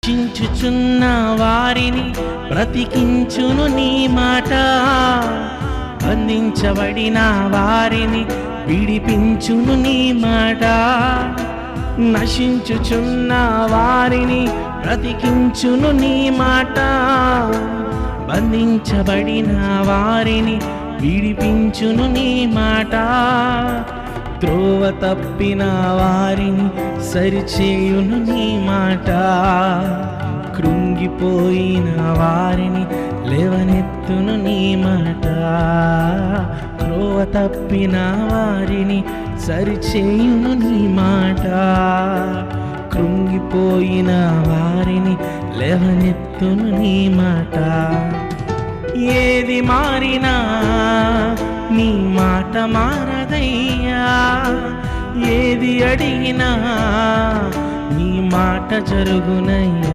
చించుచున్న వారిని బ్రతికించును నీ మాట, బంధించబడిన వారిని విడిపించును నీ మాట. నశించుచున్న వారిని బ్రతికించును నీ మాట, బంధించబడిన వారిని విడిపించును నీ మాట. త్రోవ తప్పిన వారిని సరిచేయును నీ మాట, కృంగిపోయిన వారిని లేవనెత్తును నీ మాట. త్రోవ తప్పిన వారిని సరిచేయును నీ మాట, కృంగిపోయిన వారిని లేవనెత్తును నీ మాట. ఏది మారినా నీ మాట మారదయ్యా, ఏది అడిగినా నీ మాట జరుగునయ్యా.